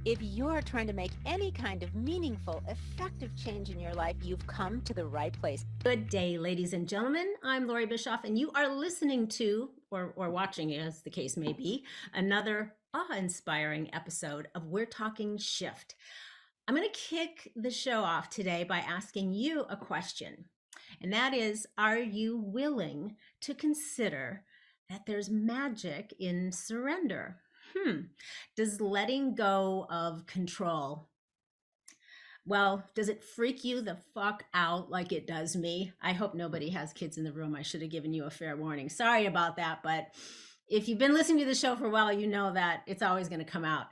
If you're trying to make any kind of meaningful, effective change in your life, you've come to the right place. Good day, ladies and gentlemen. I'm Loree Bischoff, and you are listening to, or watching, as the case may be, another awe-inspiring episode of We're Talking Shift. I'm going to kick the show off today by asking you a question, and that is, are you willing to consider that there's magic in surrender? Does letting go of control, well, does it freak you the fuck out like it does me? I hope nobody has kids in the room. I should have given you a fair warning. Sorry about that, but if you've been listening to the show for a while, you know that it's always going to come out.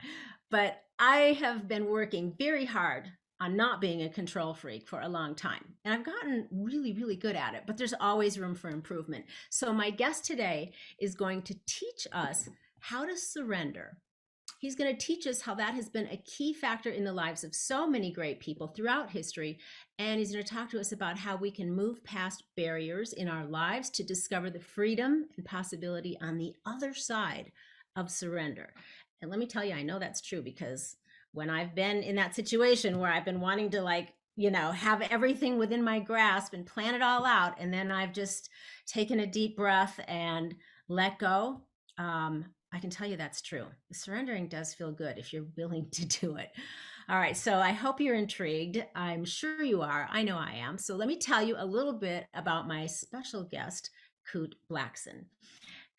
But I have been working very hard on not being a control freak for a long time. And I've gotten really, really good at it, but there's always room for improvement. So my guest today is going to teach us how to surrender. He's going to teach us how that has been a key factor in the lives of so many great people throughout history. And he's going to talk to us about how we can move past barriers in our lives to discover the freedom and possibility on the other side of surrender. And let me tell you, I know that's true because when I've been in that situation where I've been wanting to have everything within my grasp and plan it all out, and then I've just taken a deep breath and let go, I can tell you that's true. Surrendering does feel good if you're willing to do it. All right, so I hope you're intrigued. I'm sure you are. I know I am. So let me tell you a little bit about my special guest, Kute Blackson.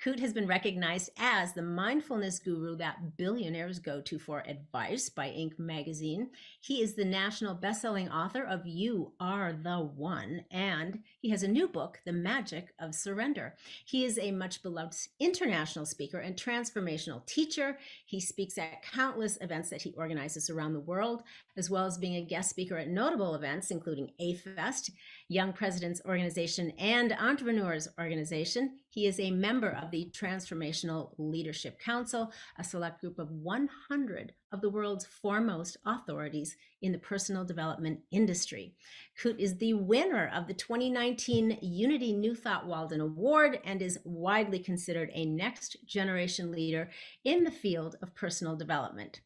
Kute has been recognized as the mindfulness guru that billionaires go to for advice by Inc. magazine. He is the national best-selling author of You Are the One, and he has a new book, The Magic of Surrender. He is a much-beloved international speaker and transformational teacher. He speaks at countless events that he organizes around the world, as well as being a guest speaker at notable events, including A-Fest, Young Presidents Organization, and Entrepreneurs Organization. He is a member of the Transformational Leadership Council, a select group of 100 of the world's foremost authorities in the personal development industry. Kute is the winner of the 2019 Unity New Thought Walden Award and is widely considered a next generation leader in the field of personal development.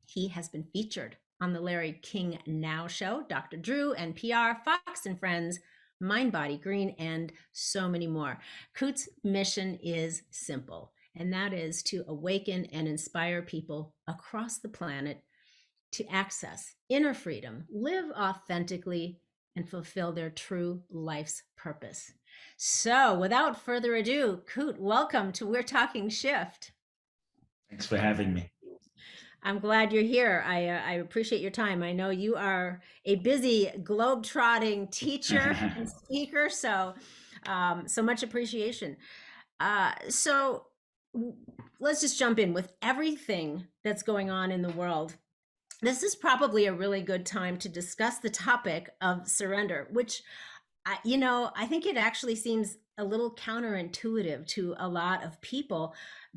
He has been featured on the Larry King Now Show, Dr. Drew, NPR, Fox and Friends, Mind, Body, Green, and so many more. Kute's mission is simple, and that is to awaken and inspire people across the planet to access inner freedom, live authentically, and fulfill their true life's purpose. So without further ado, Kute, welcome to We're Talking Shift. Thanks for having me. I'm glad you're here. I appreciate your time. I know you are a busy globe-trotting teacher and speaker, so much appreciation. So let's just jump in with everything that's going on in the world. This is probably a really good time to discuss the topic of surrender, which, I think it actually seems a little counterintuitive to a lot of people,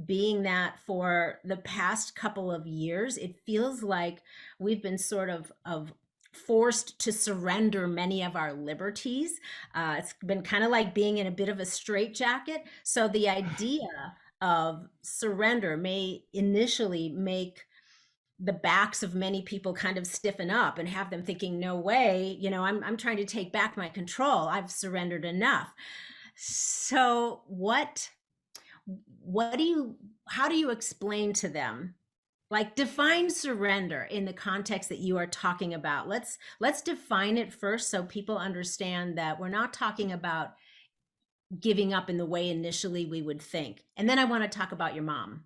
being that for the past couple of years, it feels like we've been sort of forced to surrender many of our liberties. It's been kind of like being in a bit of a straitjacket. So the idea of surrender may initially make the backs of many people kind of stiffen up and have them thinking, no way, I'm trying to take back my control. I've surrendered enough. So how do you explain to them, like, define surrender in the context that you are talking about? Let's define it first so people understand that we're not talking about giving up in the way initially we would think. And then I want to talk about your mom.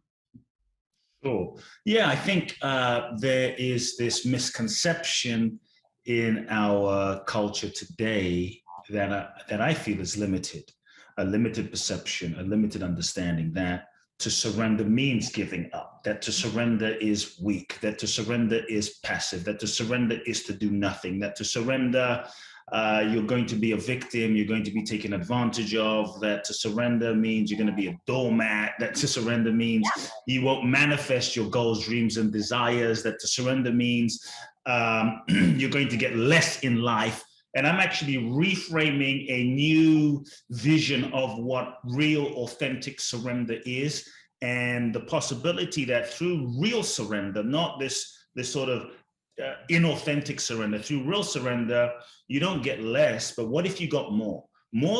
Sure. Yeah, I think there is this misconception in our culture today that I feel is limited, a limited perception, a limited understanding that to surrender means giving up, that to surrender is weak, that to surrender is passive, that to surrender is to do nothing, that to surrender you're going to be a victim, you're going to be taken advantage of, that to surrender means you're going to be a doormat, that to surrender means you won't manifest your goals, dreams, and desires, that to surrender means you're going to get less in life. And I'm actually reframing a new vision of what real, authentic surrender is. and the possibility that through real surrender, not this sort of inauthentic surrender, through real surrender, you don't get less, but what if you got more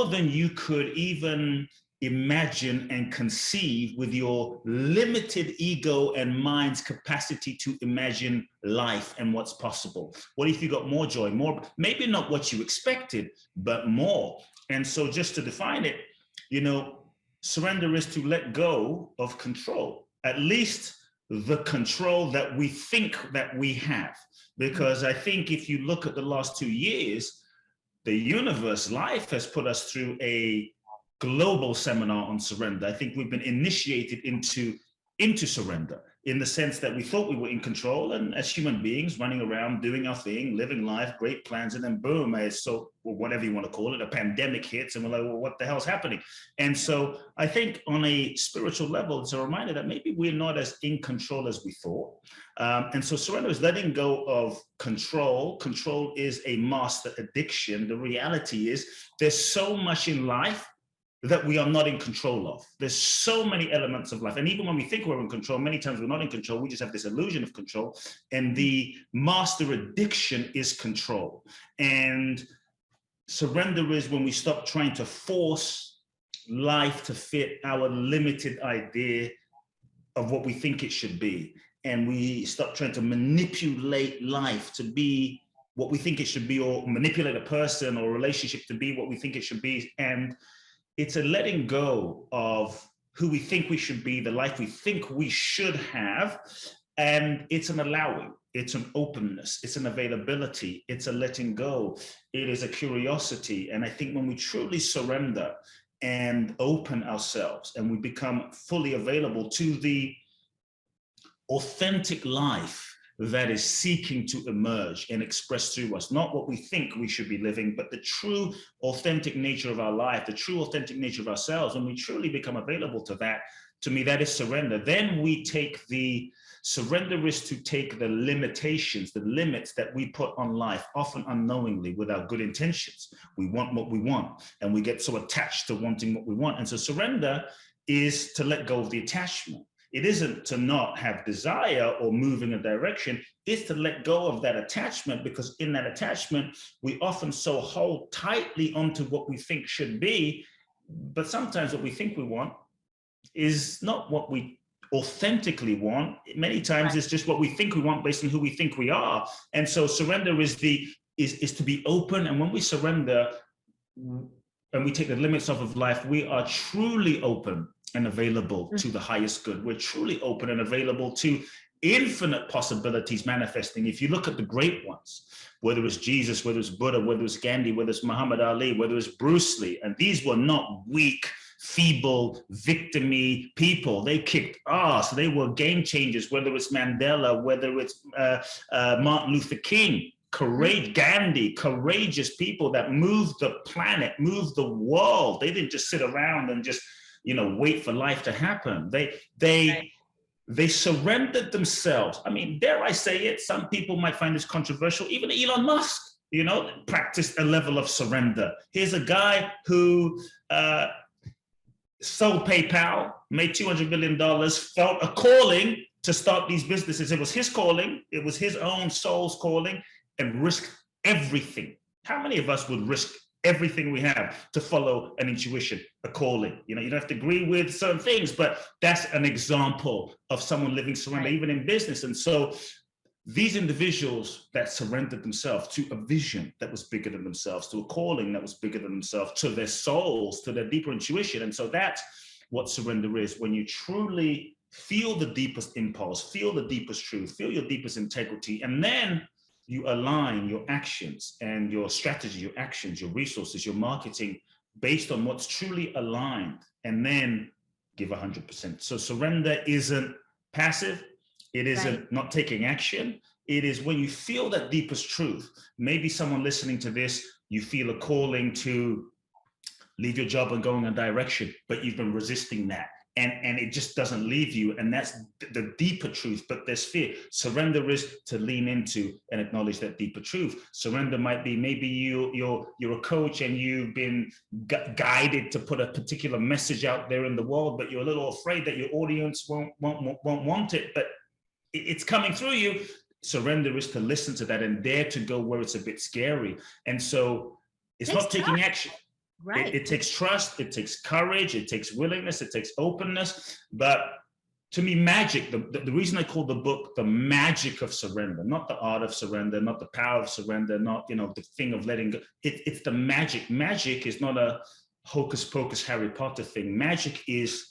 than you could even imagine and conceive with your limited ego and mind's capacity to imagine life and what's possible? What if you got more joy, more, maybe not what you expected, but more? And so just to define it, surrender is to let go of control, at least the control that we think that we have. Because I think if you look at the last 2 years, the universe, life has put us through a global seminar on surrender. I think we've been initiated into surrender, in the sense that we thought we were in control, and as human beings running around doing our thing, living life, great plans, and then boom, or whatever you want to call it, a pandemic hits, and we're like, well, what the hell's happening? And so I think on a spiritual level, it's a reminder that maybe we're not as in control as we thought. And so surrender is letting go of control. Control is a master addiction. The reality is there's so much in life that we are not in control of. There's so many elements of life. And even when we think we're in control, many times we're not in control. We just have this illusion of control. And the master addiction is control. And surrender is when we stop trying to force life to fit our limited idea of what we think it should be. And we stop trying to manipulate life to be what we think it should be, or manipulate a person or a relationship to be what we think it should be. And it's a letting go of who we think we should be, the life we think we should have. And it's an allowing, it's an openness, it's an availability, it's a letting go, it is a curiosity. And I think when we truly surrender and open ourselves and we become fully available to the authentic life that is seeking to emerge and express through us, not what we think we should be living, but the true authentic nature of our life, the true authentic nature of ourselves. When we truly become available to that, to me, that is surrender. Then we take surrender is to take the limitations, the limits that we put on life, often unknowingly, with our good intentions. We want what we want, and we get so attached to wanting what we want. And so surrender is to let go of the attachment. It isn't to not have desire or move in a direction. It's to let go of that attachment, because in that attachment, we often so hold tightly onto what we think should be. But sometimes what we think we want is not what we authentically want. Many times it's just what we think we want based on who we think we are. And so surrender is to be open. And when we surrender and we take the limits off of life, we are truly open and available to the highest good. We're truly open and available to infinite possibilities manifesting. If you look at the great ones, whether it's Jesus, whether it's Buddha, whether it's Gandhi, whether it's Muhammad Ali, whether it's Bruce Lee, and these were not weak, feeble, victim-y people. They kicked ass. They were game changers, whether it's Mandela, whether it's Martin Luther King, Gandhi, courageous people that moved the planet, moved the world. They didn't just sit around and just wait for life to happen. They surrendered themselves. I mean, dare I say it, some people might find this controversial. Even Elon Musk, practiced a level of surrender. Here's a guy who sold PayPal, made $200 million, felt a calling to start these businesses. It was his calling. It was his own soul's calling, and risked everything. How many of us would risk everything we have to follow an intuition, a calling? You don't have to agree with certain things, but that's an example of someone living surrender, even in business. And so these individuals that surrendered themselves to a vision that was bigger than themselves, to a calling that was bigger than themselves, to their souls, to their deeper intuition. And so that's what surrender is. When you truly feel the deepest impulse, feel the deepest truth, feel your deepest integrity, and then you align your actions and your strategy, your actions, your resources, your marketing based on what's truly aligned, and then give 100%. So surrender isn't passive. It isn't not taking action. It is when you feel that deepest truth. Maybe someone listening to this, you feel a calling to leave your job and go in a direction, but you've been resisting that. and it just doesn't leave you. And that's the deeper truth. But there's fear. Surrender is to lean into and acknowledge that deeper truth. Surrender might be, maybe you're a coach and you've been guided to put a particular message out there in the world, but you're a little afraid that your audience won't want it, but it's coming through you. Surrender is to listen to that and dare to go where it's a bit scary. And so it's not taking action. Right. It takes trust, it takes courage, it takes willingness, it takes openness. But to me, magic, the reason I call the book The Magic of Surrender, not the art of surrender, not the power of surrender, not, the thing of letting go. It's the magic. Magic is not a hocus pocus Harry Potter thing. Magic is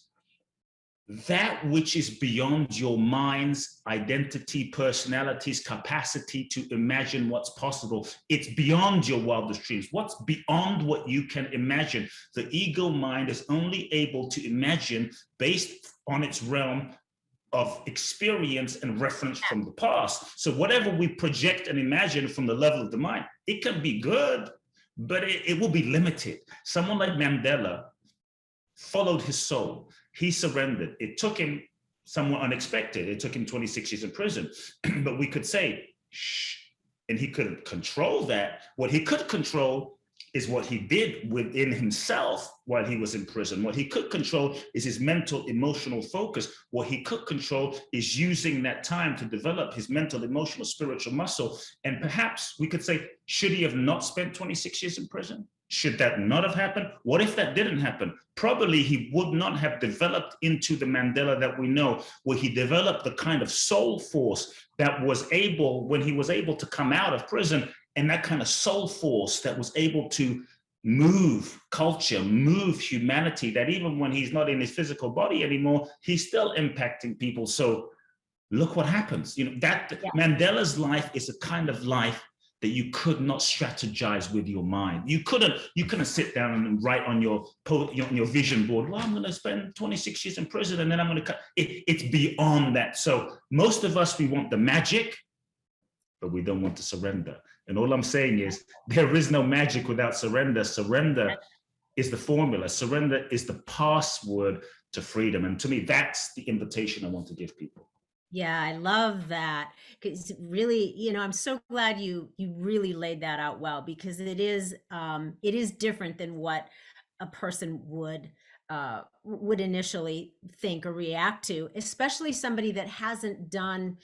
that which is beyond your mind's identity, personality's capacity to imagine what's possible. It's beyond your wildest dreams. What's beyond what you can imagine? The ego mind is only able to imagine based on its realm of experience and reference from the past. So whatever we project and imagine from the level of the mind, it can be good, but it will be limited. Someone like Mandela followed his soul. He surrendered. It took him somewhat unexpected. It took him 26 years in prison. But we could say, shh, and he couldn't control that. What he could control is what he did within himself while he was in prison. What he could control is his mental, emotional focus. What he could control is using that time to develop his mental, emotional, spiritual muscle. And perhaps we could say, should he have not spent 26 years in prison? Should that not have happened? What if that didn't happen? Probably he would not have developed into the Mandela that we know, where he developed the kind of soul force that was able, when he was able to come out of prison, and that kind of soul force that was able to move culture, move humanity, that even when he's not in his physical body anymore, he's still impacting people. So look what happens. Mandela's life is a kind of life that you could not strategize with your mind. You couldn't sit down and write on your vision board, well, I'm going to spend 26 years in prison and then I'm going to cut. It's beyond that. So most of us, we want the magic, but we don't want to surrender. And all I'm saying is there is no magic without surrender. Surrender is the formula. Surrender is the password to freedom. And to me, that's the invitation I want to give people. Yeah, I love that. Because really, I'm so glad you really laid that out well, because it is different than what a person would initially think or react to, especially somebody that hasn't done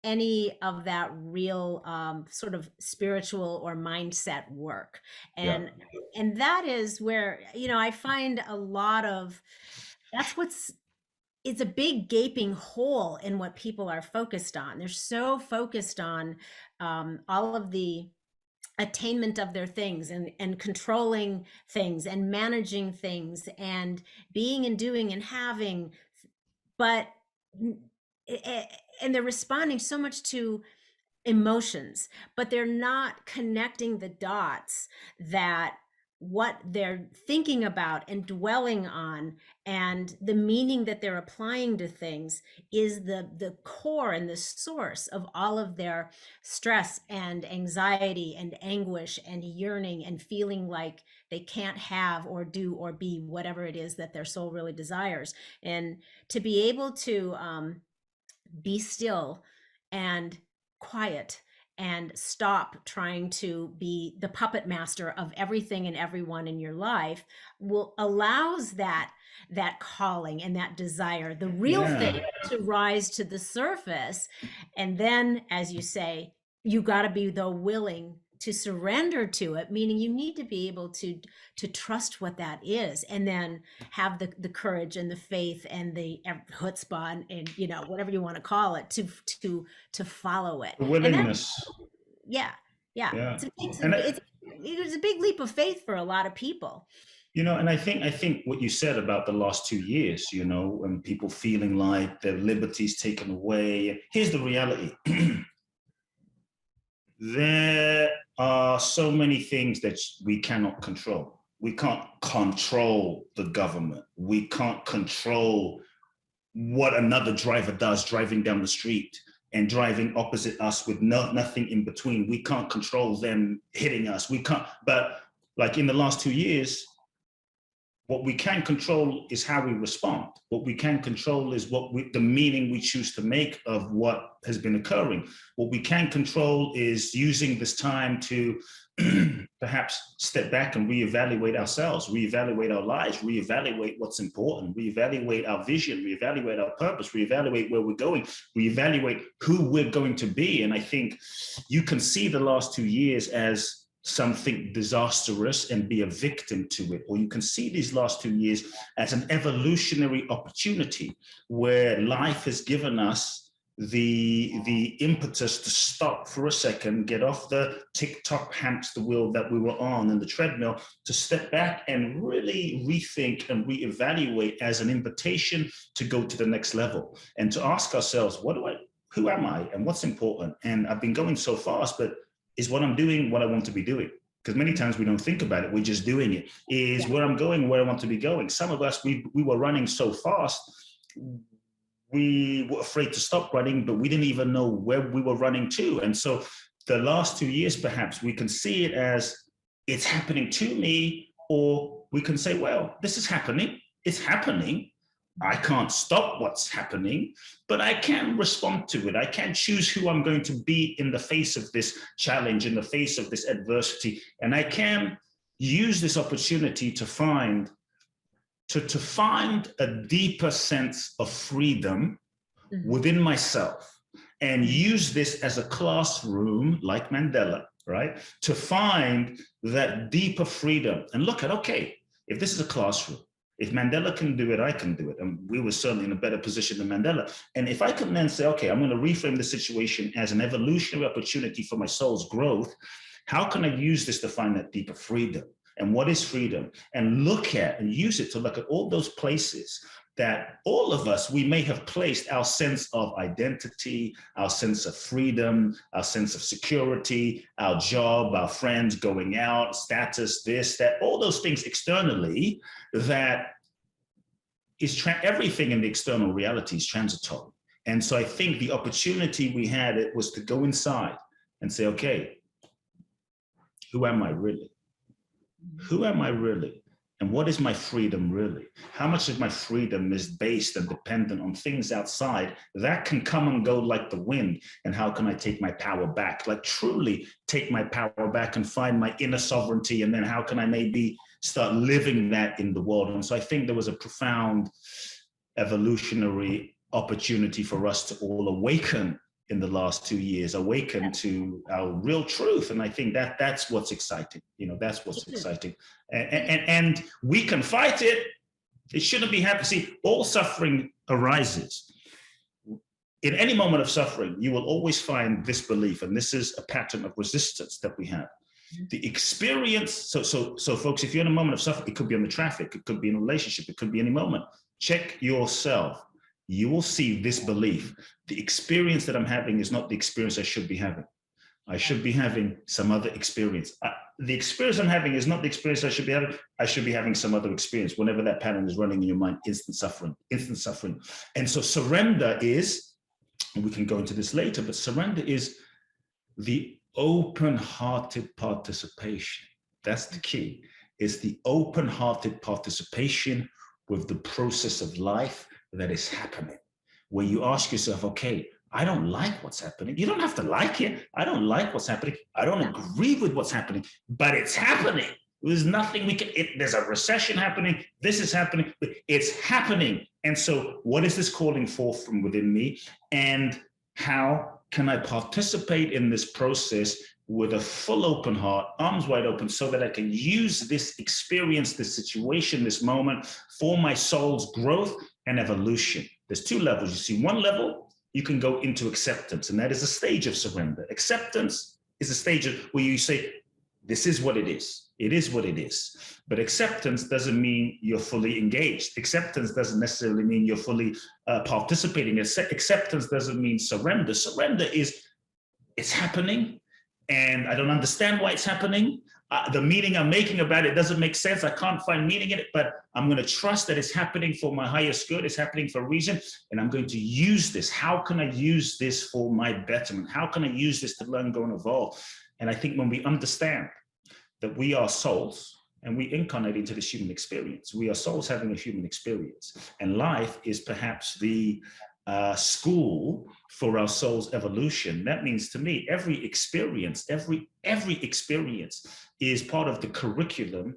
any of that real sort of spiritual or mindset work. And that is where, I find a lot of, it's a big gaping hole in what people are focused on. They're so focused on all of the attainment of their things and controlling things and managing things and being and doing and having, and they're responding so much to emotions, but they're not connecting the dots that what they're thinking about and dwelling on and the meaning that they're applying to things is the core and the source of all of their stress and anxiety and anguish and yearning and feeling like they can't have or do or be whatever it is that their soul really desires. And to be able to be still and quiet and stop trying to be the puppet master of everything and everyone in your life allows that calling and that desire, the real thing, to rise to the surface. And then, as you say, you got to be willing to surrender to it, meaning you need to be able to trust what that is, and then have the courage and the faith and the chutzpah and whatever you want to call it to follow it. The willingness. Yeah. It's a big leap of faith for a lot of people. And I think what you said about the last 2 years, and people feeling like their liberties taken away. Here's the reality. There are so many things that we cannot control. We can't control the government. We can't control what another driver does driving down the street and driving opposite us with nothing in between. We can't control them hitting us. We can't. But like in the last 2 years, What we can control is how we respond. What we can control is the meaning we choose to make of what has been occurring. What we can control is using this time to perhaps step back and reevaluate ourselves, reevaluate our lives, reevaluate what's important, reevaluate our vision, reevaluate our purpose, reevaluate where we're going, reevaluate who we're going to be. And I think you can see the last 2 years as something disastrous and be a victim to it, or you can see these last 2 years as an evolutionary opportunity where life has given us the impetus to stop for a second, get off the TikTok hamster wheel that we were on and the treadmill, to step back and really rethink and reevaluate as an invitation to go to the next level and to ask ourselves, who am I and what's important? And I've been going so fast, but is what I'm doing what I want to be doing? Because many times we don't think about it, we're just doing it. Is where I'm going, where I want to be going. Some of us, we were running so fast, we were afraid to stop running, but we didn't even know where we were running to. And so the last 2 years, perhaps we can see it as it's happening to me, or we can say, well, this is happening, it's happening. I can't stop what's happening, but I can respond to it. I can choose who I'm going to be in the face of this challenge, in the face of this adversity. And I can use this opportunity to find a deeper sense of freedom within myself, and use this as a classroom like Mandela, right? To find that deeper freedom and look at, okay, if this is a classroom, if Mandela can do it, I can do it. And we were certainly in a better position than Mandela. And if I can then say, okay, I'm going to reframe the situation as an evolutionary opportunity for my soul's growth, how can I use this to find that deeper freedom? And what is freedom? And look at and use it to look at all those places that all of us, we may have placed our sense of identity, our sense of freedom, our sense of security, our job, our friends, going out, status, this, that, all those things externally, that is everything in the external reality is transitory. And so I think the opportunity we had was to go inside and say, okay, who am I really? Who am I really? And what is my freedom really? How much of my freedom is based and dependent on things outside that can come and go like the wind? And how can I take my power back? Like truly take my power back and find my inner sovereignty. And then how can I maybe start living that in the world? And so I think there was a profound evolutionary opportunity for us to all awaken in the last 2 years, awaken to our real truth. And I think that's what's exciting. That's what's exciting. And we can fight it. It shouldn't be happening. See, all suffering arises. In any moment of suffering, you will always find this belief, and this is a pattern of resistance that we have. The experience, so folks, if you're in a moment of suffering, it could be on the traffic, it could be in a relationship, it could be any moment. Check yourself. You will see this belief. The experience that I'm having is not the experience I should be having. I should be having some other experience. The experience I'm having is not the experience I should be having. I should be having some other experience. Whenever that pattern is running in your mind, instant suffering. And so surrender is, and we can go into this later, but surrender is the open-hearted participation. That's the key. It's the open-hearted participation with the process of life that is happening, where you ask yourself, okay, I don't like what's happening. You don't have to like it. I don't like what's happening. I don't agree with what's happening, but it's happening. There's nothing we can, there's a recession happening. This is happening, but it's happening. And so what is this calling forth from within me? And how can I participate in this process with a full open heart, arms wide open, so that I can use this experience, this situation, this moment for my soul's growth and evolution? There's two levels. You see, one level, you can go into acceptance, and that is a stage of surrender. Acceptance is a stage where you say, this is what it is. It is what it is. But acceptance doesn't mean you're fully engaged. Acceptance doesn't necessarily mean you're fully participating. Acceptance doesn't mean surrender. Surrender is, it's happening, and I don't understand why it's happening. The meaning I'm making about it doesn't make sense. I can't find meaning in it, but I'm going to trust that it's happening for my highest good. It's happening for a reason, and I'm going to use this. How can I use this for my betterment? How can I use this to learn, grow, and evolve? And I think when we understand that we are souls, and we incarnate into this human experience. We are souls having a human experience, and life is perhaps the school for our soul's evolution. That means, to me, every experience, every experience is part of the curriculum,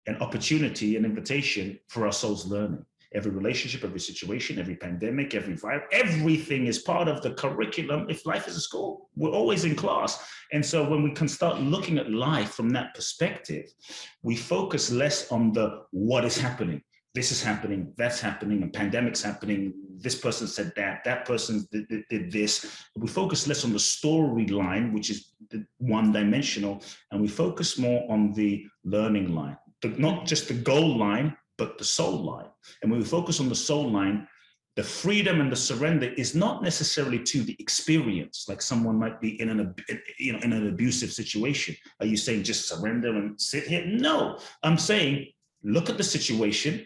an opportunity, an invitation for our soul's learning. Every relationship, every situation, every pandemic, every virus, everything is part of the curriculum. If life is a school, we're always in class. And so when we can start looking at life from that perspective, we focus less on the what is happening. This is happening, that's happening, a pandemic's happening, this person said that person did this. We focus less on the storyline, which is one-dimensional, and we focus more on the learning line. Not just the goal line, but the soul line. And when we focus on the soul line, the freedom and the surrender is not necessarily to the experience, like someone might be in an abusive situation. Are you saying just surrender and sit here? No, I'm saying look at the situation,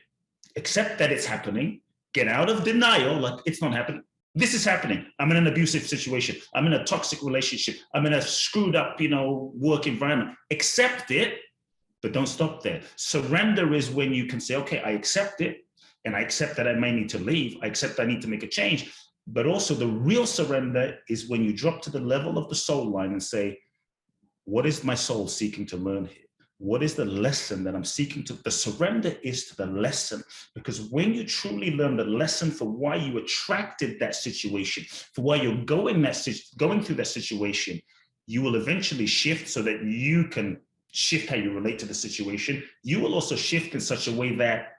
accept that it's happening, get out of denial, like it's not happening. This is happening. I'm in an abusive situation. I'm in a toxic relationship. I'm in a screwed up, work environment. Accept it, but don't stop there. Surrender is when you can say, okay, I accept it, and I accept that I may need to leave. I accept I need to make a change. But also the real surrender is when you drop to the level of the soul line and say, what is my soul seeking to learn here? What is the lesson that I'm seeking to? The surrender is to the lesson, because when you truly learn the lesson for why you attracted that situation, for why you're going through that situation, you will eventually shift so that you can shift how you relate to the situation. You will also shift in such a way that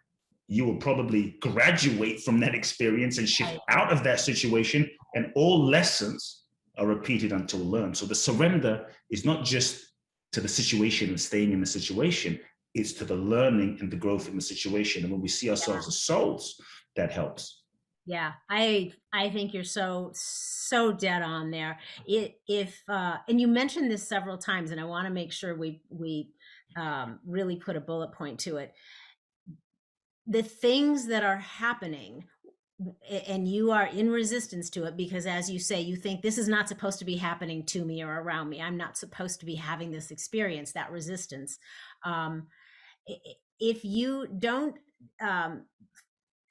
you will probably graduate from that experience and shift out of that situation, and all lessons are repeated until learned. So the surrender is not just to the situation and staying in the situation, it's to the learning and the growth in the situation. And when we see ourselves as souls, that helps. Yeah, I think you're so dead on there. And you mentioned this several times, and I want to make sure we really put a bullet point to it. The things that are happening, and you are in resistance to it because, as you say, you think this is not supposed to be happening to me or around me. I'm not supposed to be having this experience, that resistance. If you don't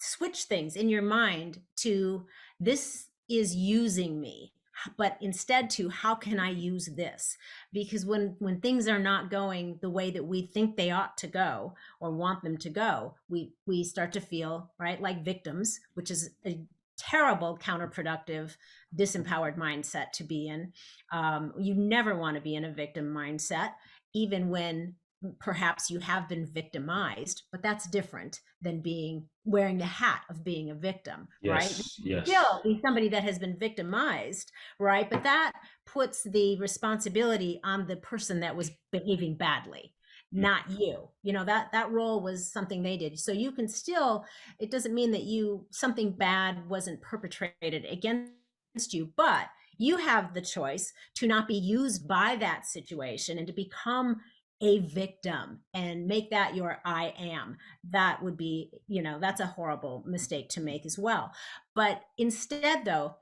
switch things in your mind to this is using me, but instead to how can I use this? Because when things are not going the way that we think they ought to go or want them to go, we start to feel, right, like victims, which is a terrible, counterproductive, disempowered mindset to be in. You never want to be in a victim mindset, even when perhaps you have been victimized, but that's different than wearing the hat of being a victim, right? Yes. Still be somebody that has been victimized, right? But that puts the responsibility on the person that was behaving badly, not you. That role was something they did. So you can still, it doesn't mean that something bad wasn't perpetrated against you, but you have the choice to not be used by that situation and to become a victim and make that your I am. That would be, that's a horrible mistake to make as well. But instead, though,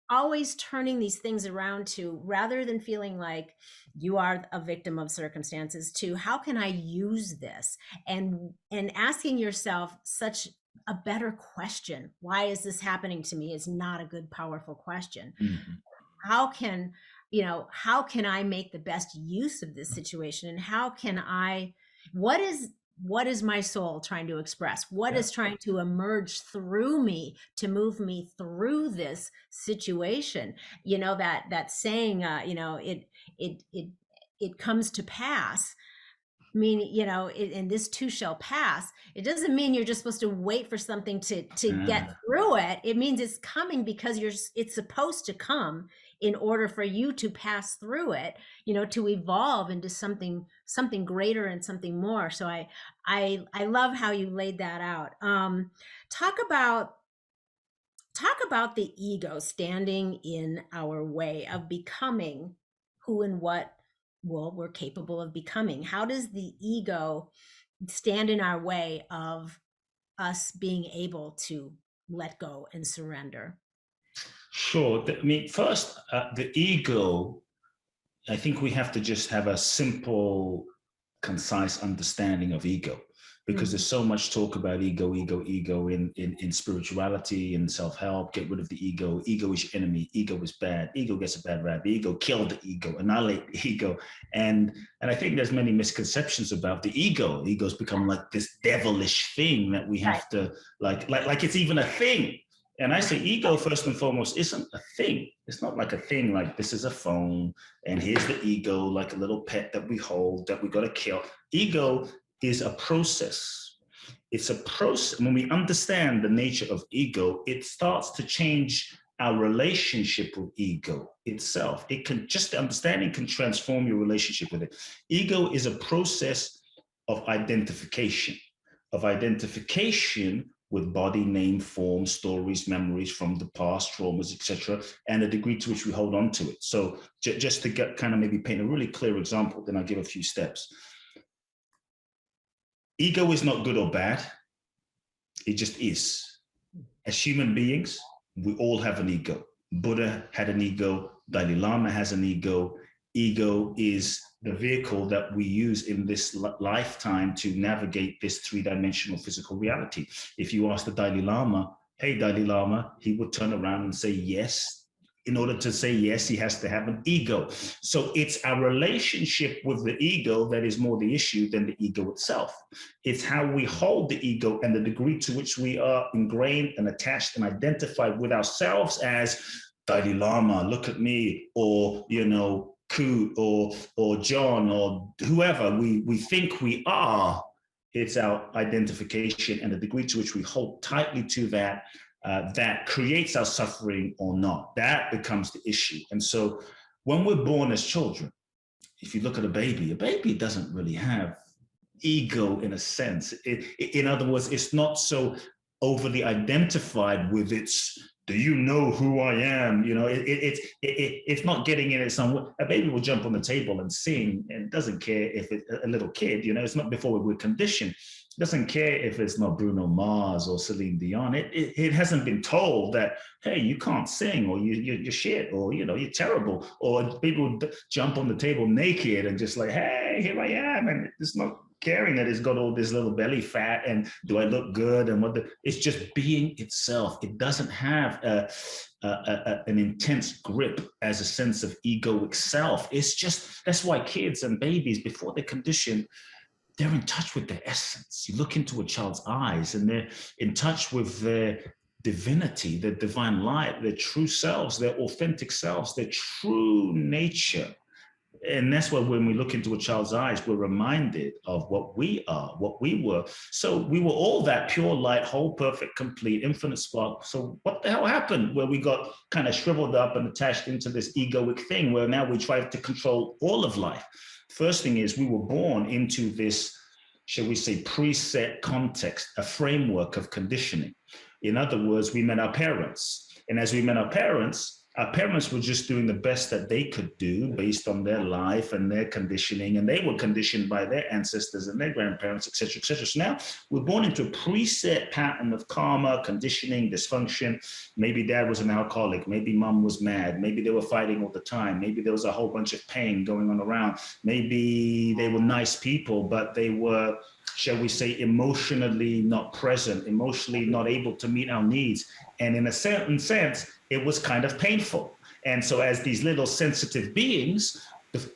always turning these things around to, rather than feeling like you are a victim of circumstances, to how can I use this? And asking yourself such a better question. Why is this happening to me? Is not a good, powerful question. Mm-hmm. How can I make the best use of this situation? And what is my soul trying to express? What is trying to emerge through me to move me through this situation? That saying, it comes to pass. I mean, and this too shall pass. It doesn't mean you're just supposed to wait for something to get through it. It means it's coming because it's supposed to come in order for you to pass through it, to evolve into something greater and something more. So I love how you laid that out. Talk about the ego standing in our way of becoming who and what we're capable of becoming. How does the ego stand in our way of us being able to let go and surrender? Sure. First, the ego, I think we have to just have a simple concise understanding of ego, because there's so much talk about ego in spirituality and self-help. Get rid of the ego. Ego is your enemy. Ego is bad. Ego gets a bad rap. The ego, kill the ego, annihilate the ego. And I think there's many misconceptions about the ego. Ego's become like this devilish thing that we have to like it's even a thing. And I say ego, first and foremost, isn't a thing. It's not like a thing like this is a phone and here's the ego, like a little pet that we hold that we got to kill. Ego is a process. It's a process. When we understand the nature of ego, it starts to change our relationship with ego itself. It can just, understanding can transform your relationship with it. Ego is a process of identification with body, name, form, stories, memories from the past, traumas, etc., and the degree to which we hold on to it. So just to get kind of maybe paint a really clear example, then I'll give a few steps. Ego is not good or bad. It just is. As human beings, we all have an ego. Buddha had an ego. Dalai Lama has an ego. Ego is the vehicle that we use in this lifetime to navigate this three-dimensional physical reality. If you ask the Dalai Lama, hey, Dalai Lama, he would turn around and say yes. In order to say yes, he has to have an ego. So it's our relationship with the ego that is more the issue than the ego itself. It's how we hold the ego and the degree to which we are ingrained and attached and identified with ourselves as Dalai Lama, look at me, or, you know, Kute or John or whoever we think we are. It's our identification and the degree to which we hold tightly to that that creates our suffering or not. That becomes the issue. And so when we're born as children, if you look at a baby doesn't really have ego in a sense. In other words, it's not so overly identified with its, do you know who I am? You know, it's not getting in it somewhere. A baby will jump on the table and sing and doesn't care if it's a little kid, you know, it's not before we're conditioned. Doesn't care if it's not Bruno Mars or Celine Dion. It hasn't been told that, hey, you can't sing, or you're shit, or, you know, you're terrible. Or people jump on the table naked and just like, hey, here I am. And it's not caring that it's got all this little belly fat and do I look good and it's just being itself. It doesn't have an intense grip as a sense of egoic self. It's just, that's why kids and babies, before they're conditioned, they're in touch with their essence. You look into a child's eyes and they're in touch with their divinity, their divine light, their true selves, their authentic selves, their true nature. And that's why when we look into a child's eyes, we're reminded of what we are, what we were. So we were all that pure light, whole, perfect, complete, infinite spark. So what the hell happened where we got kind of shriveled up and attached into this egoic thing where now we try to control all of life? First thing is we were born into this, shall we say, preset context, a framework of conditioning. In other words, we met our parents. And as we met our parents were just doing the best that they could do based on their life and their conditioning, and they were conditioned by their ancestors and their grandparents, et cetera, et cetera. So now we're born into a preset pattern of karma, conditioning, dysfunction. Maybe dad was an alcoholic, maybe mom was mad, maybe they were fighting all the time, maybe there was a whole bunch of pain going on around, maybe they were nice people, but they were, shall we say, emotionally not present, emotionally not able to meet our needs. And in a certain sense, it was kind of painful. And so as these little sensitive beings, the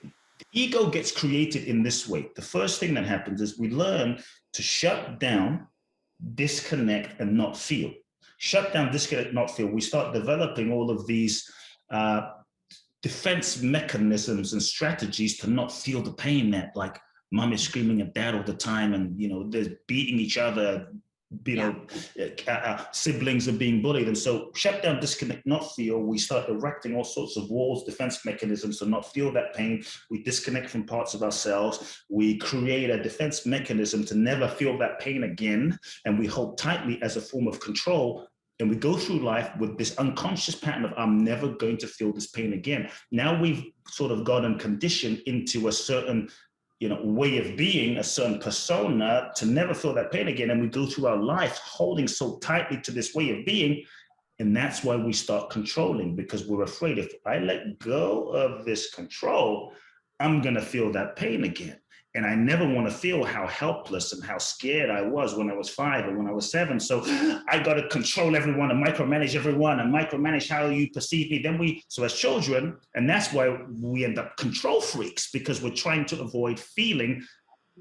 ego gets created in this way. The first thing that happens is we learn to shut down, disconnect, and not feel. Shut down, disconnect, not feel. We start developing all of these defense mechanisms and strategies to not feel the pain that, like, mom is screaming at dad all the time, and, you know, they're beating each other, you know, siblings are being bullied. And so shut down, disconnect, not feel. We start erecting all sorts of walls, defense mechanisms to not feel that pain. We disconnect from parts of ourselves. We create a defense mechanism to never feel that pain again. And we hold tightly as a form of control. And we go through life with this unconscious pattern of, I'm never going to feel this pain again. Now we've sort of gotten conditioned into a certain, you know, way of being, a certain persona, to never feel that pain again. And we go through our life holding so tightly to this way of being. And that's why we start controlling, because we're afraid if I let go of this control, I'm going to feel that pain again. And I never want to feel how helpless and how scared I was when I was 5 or when I was 7. So I got to control everyone and micromanage how you perceive me. So as children, and that's why we end up control freaks, because we're trying to avoid feeling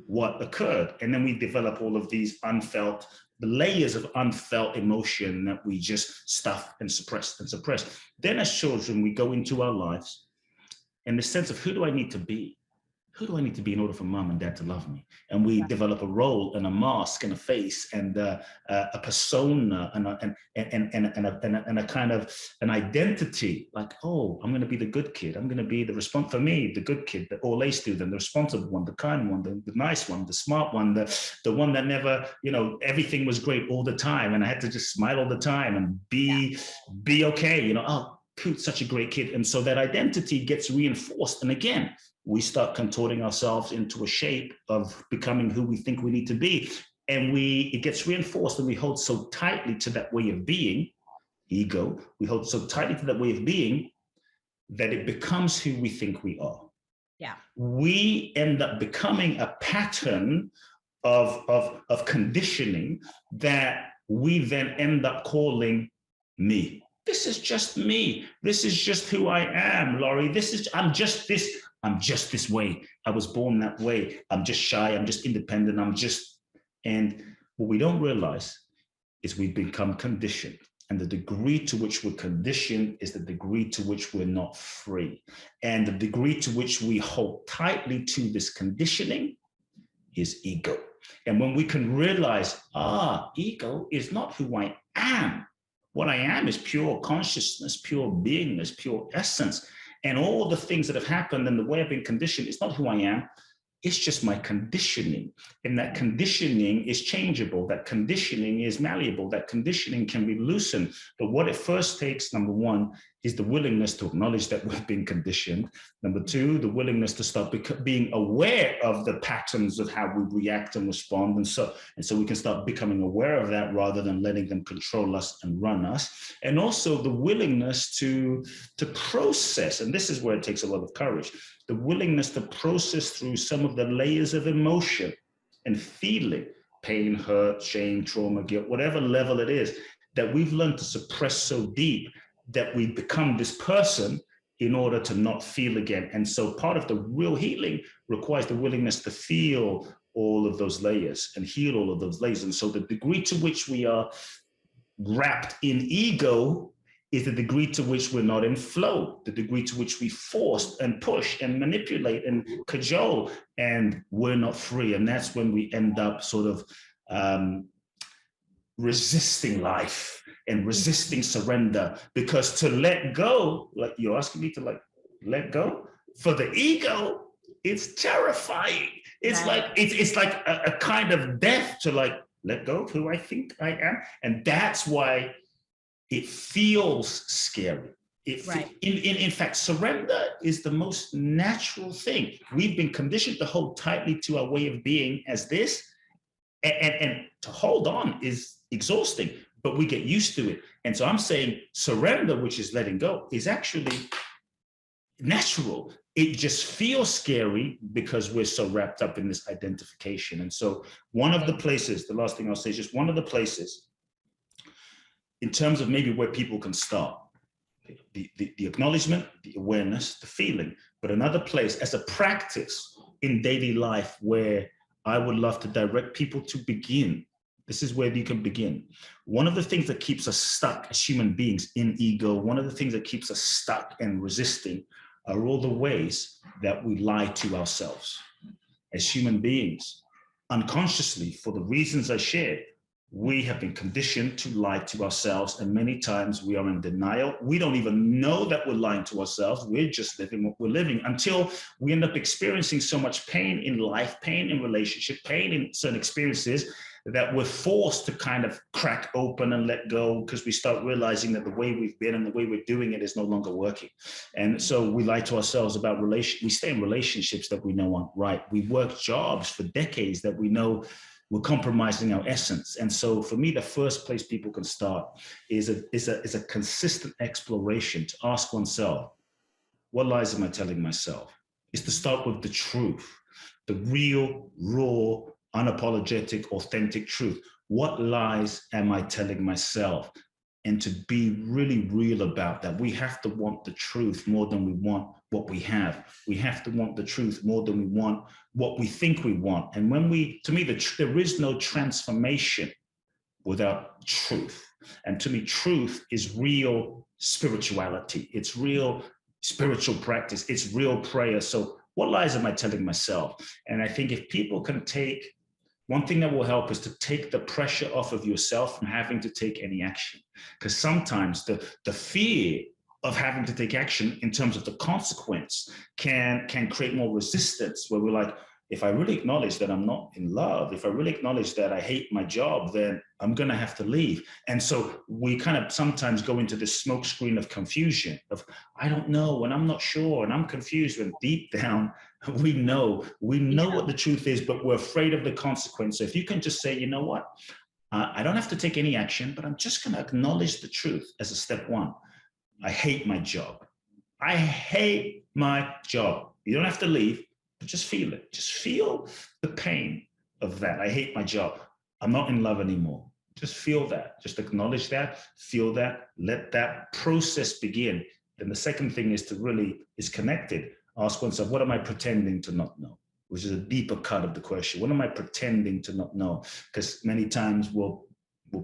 what occurred. And then we develop all of these unfelt, the layers of unfelt emotion that we just stuff and suppress and suppress. Then as children, we go into our lives in the sense of, who do I need to be? Who do I need to be in order for mom and dad to love me? And we develop a role and a mask and a face and a persona and a kind of an identity. Like, oh, I'm going to be the good kid. I'm going to be the good kid, the all A student, the responsible one, the kind one, the nice one, the smart one, the one that never, everything was great all the time, and I had to just smile all the time and be okay. Oh, Kute's such a great kid, and so that identity gets reinforced, and again, we start contorting ourselves into a shape of becoming who we think we need to be. And it gets reinforced, and we hold so tightly to that way of being, ego, we hold so tightly to that way of being that it becomes who we think we are. Yeah. We end up becoming a pattern of conditioning that we then end up calling me. This is just me. This is just who I am, Loree. I'm just this way. I was born that way. I'm just shy. I'm just independent. And what we don't realize is we've become conditioned. And the degree to which we're conditioned is the degree to which we're not free. And the degree to which we hold tightly to this conditioning is ego. And when we can realize, ego is not who I am. What I am is pure consciousness, pure beingness, pure essence. And all the things that have happened and the way I've been conditioned, it's not who I am. It's just my conditioning. And that conditioning is changeable. That conditioning is malleable. That conditioning can be loosened. But what it first takes, number one, is the willingness to acknowledge that we've been conditioned. Number two, the willingness to start being aware of the patterns of how we react and respond. And so we can start becoming aware of that rather than letting them control us and run us. And also the willingness to process, and this is where it takes a lot of courage, the willingness to process through some of the layers of emotion and feeling, pain, hurt, shame, trauma, guilt, whatever level it is, that we've learned to suppress so deep that we become this person in order to not feel again. And so part of the real healing requires the willingness to feel all of those layers and heal all of those layers. And so the degree to which we are wrapped in ego is the degree to which we're not in flow, the degree to which we force and push and manipulate and cajole, and we're not free. And that's when we end up sort of resisting life and resisting surrender, because to let go, like you're asking me to let go, for the ego, it's terrifying. It's like it's like a kind of death to let go of who I think I am. And that's why it feels scary. In fact, surrender is the most natural thing. We've been conditioned to hold tightly to our way of being as this, and to hold on is exhausting, but we get used to it. And so I'm saying surrender, which is letting go, is actually natural. It just feels scary because we're so wrapped up in this identification. And so one of the places, the last thing I'll say is just one of the places in terms of maybe where people can start, the acknowledgement, the awareness, the feeling, but another place as a practice in daily life where I would love to direct people to begin. This is where you can begin. One of the things that keeps us stuck as human beings in ego, one of the things that keeps us stuck and resisting are all the ways that we lie to ourselves. As human beings, unconsciously, for the reasons I shared, we have been conditioned to lie to ourselves, and many times we are in denial. We don't even know that we're lying to ourselves. We're just living what we're living until we end up experiencing so much pain in life, pain in relationship, pain in certain experiences, that we're forced to kind of crack open and let go, because we start realizing that the way we've been and the way we're doing it is no longer working. And so we lie to ourselves about we stay in relationships that we know aren't right. We work jobs for decades that we know we're compromising our essence. And so for me, the first place people can start is a consistent exploration to ask oneself, what lies am I telling myself? is to start with the truth, the real, raw, unapologetic, authentic truth. What lies am I telling myself? And to be really real about that. We have to want the truth more than we want what we have. We have to want the truth more than we want what we think we want. And when we, to me, there is no transformation without truth. And to me, truth is real spirituality. It's real spiritual practice. It's real prayer. So what lies am I telling myself? And I think if people can take, one thing that will help is to take the pressure off of yourself from having to take any action. Because sometimes the fear of having to take action in terms of the consequence can create more resistance, where we're like, if I really acknowledge that I'm not in love, if I really acknowledge that I hate my job, then I'm going to have to leave. And so we kind of sometimes go into this smoke screen of confusion of, I don't know, and I'm not sure, and I'm confused, when deep down, we know what the truth is, but we're afraid of the consequence. So if you can just say, you know what, I don't have to take any action, but I'm just going to acknowledge the truth as a step one. I hate my job. I hate my job. You don't have to leave, but just feel it. Just feel the pain of that. I hate my job. I'm not in love anymore. Just feel that. Just acknowledge that, feel that, let that process begin. Then the second thing is connected. Ask oneself, what am I pretending to not know? Which is a deeper cut of the question. What am I pretending to not know? Because many times we'll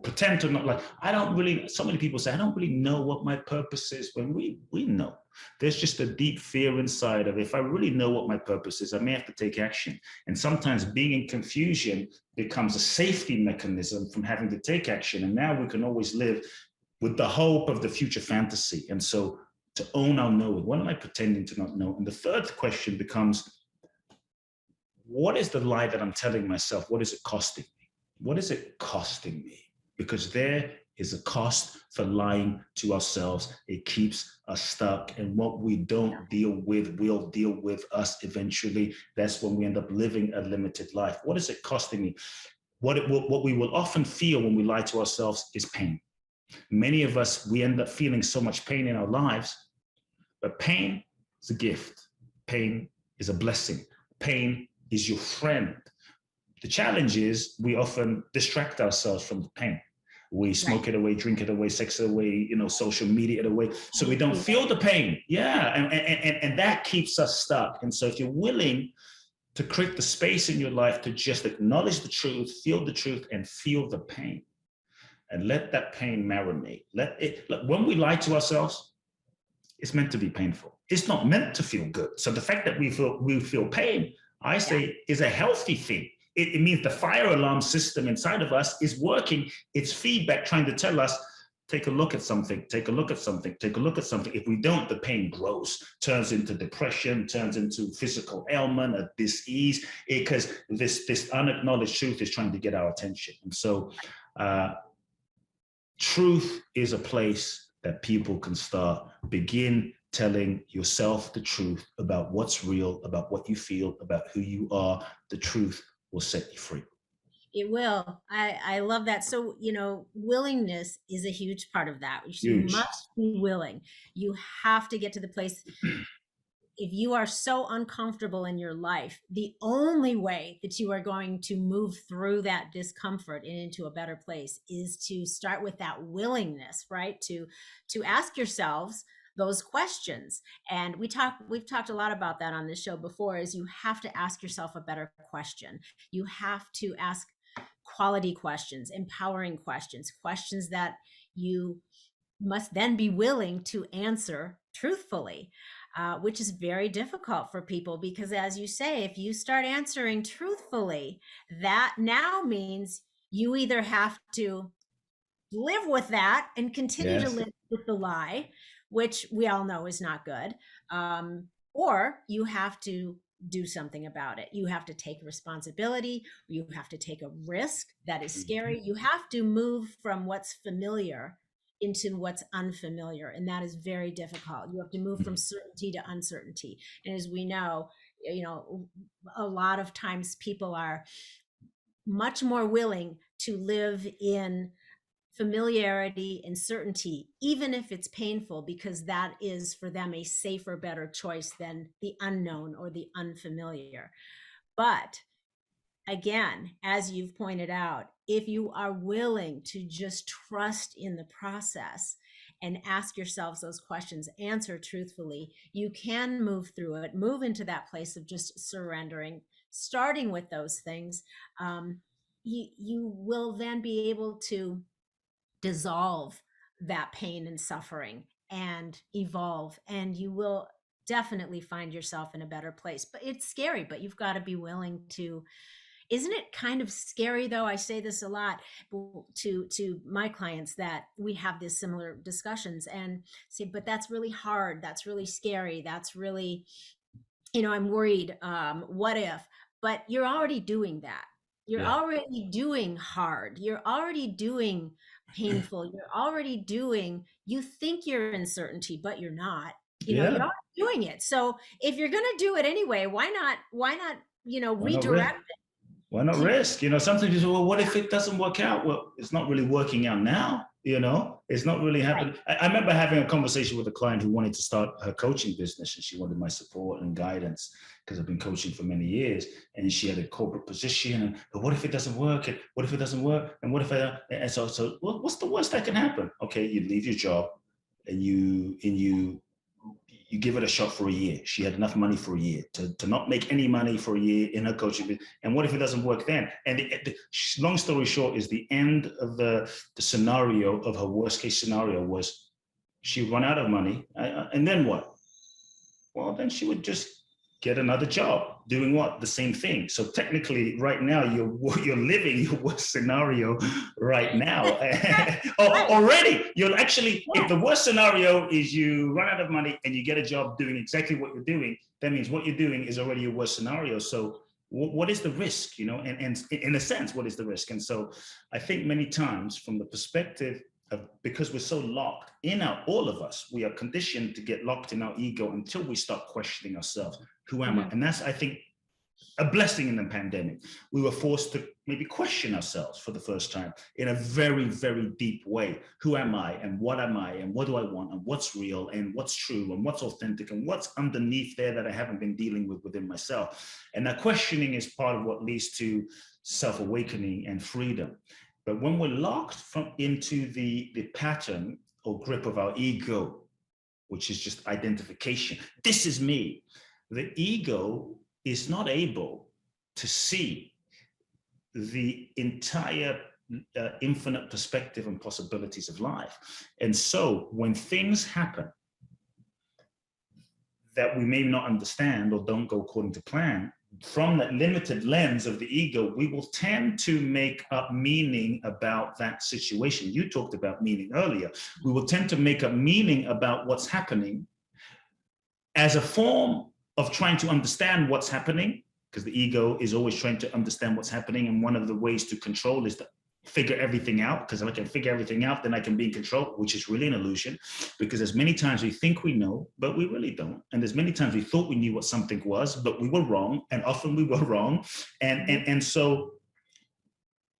pretend to not, like, so many people say, I don't really know what my purpose is, when we know. There's just a deep fear inside of, if I really know what my purpose is, I may have to take action. And sometimes being in confusion becomes a safety mechanism from having to take action. And now we can always live with the hope of the future fantasy. And so to own our knowing, what am I pretending to not know? And the third question becomes, what is the lie that I'm telling myself? What is it costing me? What is it costing me? Because there is a cost for lying to ourselves. It keeps us stuck. And what we don't deal with will deal with us eventually. That's when we end up living a limited life. What is it costing me? What we will often feel when we lie to ourselves is pain. Many of us, we end up feeling so much pain in our lives, but pain is a gift. Pain is a blessing. Pain is your friend. The challenge is we often distract ourselves from the pain. We smoke it away, drink it away, sex it away, social media it away, so we don't feel the pain. Yeah, and that keeps us stuck. And so if you're willing to create the space in your life to just acknowledge the truth, feel the truth, and feel the pain, and let that pain marinate. When we lie to ourselves, it's meant to be painful. It's not meant to feel good. So the fact that we feel pain, I say, is a healthy thing. It means the fire alarm system inside of us is working. It's feedback trying to tell us, take a look at something, take a look at something, take a look at something. If we don't, the pain grows, turns into depression, turns into physical ailment, a dis-ease, because this unacknowledged truth is trying to get our attention. And so truth is a place that people can begin telling yourself the truth about what's real, about what you feel, about who you are. The truth will set you free. It will. I love that. So, willingness is a huge part of that. You must be willing. You have to get to the place. If you are so uncomfortable in your life, the only way that you are going to move through that discomfort and into a better place is to start with that willingness, right? To ask yourselves those questions. And we've talked a lot about that on this show before, is you have to ask yourself a better question. You have to ask quality questions, empowering questions, questions that you must then be willing to answer truthfully, which is very difficult for people, because as you say, if you start answering truthfully, that now means you either have to live with that and continue to live with the lie, which we all know is not good, or you have to do something about it. You have to take responsibility. You have to take a risk that is scary. You have to move from what's familiar into what's unfamiliar. And that is very difficult. You have to move from certainty to uncertainty. And as we know, a lot of times people are much more willing to live in familiarity and certainty, even if it's painful, because that is for them a safer, better choice than the unknown or the unfamiliar. But again, as you've pointed out, if you are willing to just trust in the process and ask yourselves those questions, answer truthfully, you can move through it, move into that place of just surrendering, starting with those things. You will then be able to dissolve that pain and suffering and evolve, and you will definitely find yourself in a better place. But it's scary, but you've got to be willing to. Isn't it kind of scary, though? I say this a lot to my clients, that we have these similar discussions and say, but that's really hard. That's really scary. That's really, I'm worried. What if? But you're already doing that. You're already doing hard. You're already doing painful. You're already doing, you think you're in certainty, but you're not. You're already doing it. So if you're going to do it anyway, why not, redirect it? Why not risk? Sometimes you say, well, what if it doesn't work out? Well, it's not really working out now. It's not really happening. Right. I remember having a conversation with a client who wanted to start her coaching business, and she wanted my support and guidance because I've been coaching for many years, and she had a corporate position. But what if it doesn't work? And what if it doesn't work? And what if and so what's the worst that can happen? Okay, you leave your job and you give it a shot for a year. She had enough money for a year to not make any money for a year in her coaching business. And what if it doesn't work then? And the long story short is the end of the scenario of her worst case scenario was she run out of money. And then what? Well, then she would just get another job doing what? The same thing. So technically right now you're living your worst scenario right now. Already you're actually, if the worst scenario is you run out of money and you get a job doing exactly what you're doing, that means what you're doing is already your worst scenario. So what is the risk, and in a sense, what is the risk? And so I think many times from the perspective because we're so locked in all of us, we are conditioned to get locked in our ego until we start questioning ourselves. Who am I? And that's, I think, a blessing in the pandemic. We were forced to maybe question ourselves for the first time in a very, very deep way. Who am I? And what am I? And what do I want? And what's real? And what's true? And what's authentic? And what's underneath there that I haven't been dealing with within myself? And that questioning is part of what leads to self-awakening and freedom. But when we're locked into the pattern or grip of our ego, which is just identification, this is me, the ego is not able to see the entire infinite perspective and possibilities of life. And so when things happen that we may not understand or don't go according to plan, from that limited lens of the ego, we will tend to make up meaning about that situation. You talked about meaning earlier. We will tend to make up meaning about what's happening as a form of trying to understand what's happening, because the ego is always trying to understand what's happening. And one of the ways to control is to figure everything out, because if I can figure everything out, then I can be in control, which is really an illusion, because there's many times we think we know, but we really don't. And there's many times we thought we knew what something was, but we were wrong. And often we were wrong. And so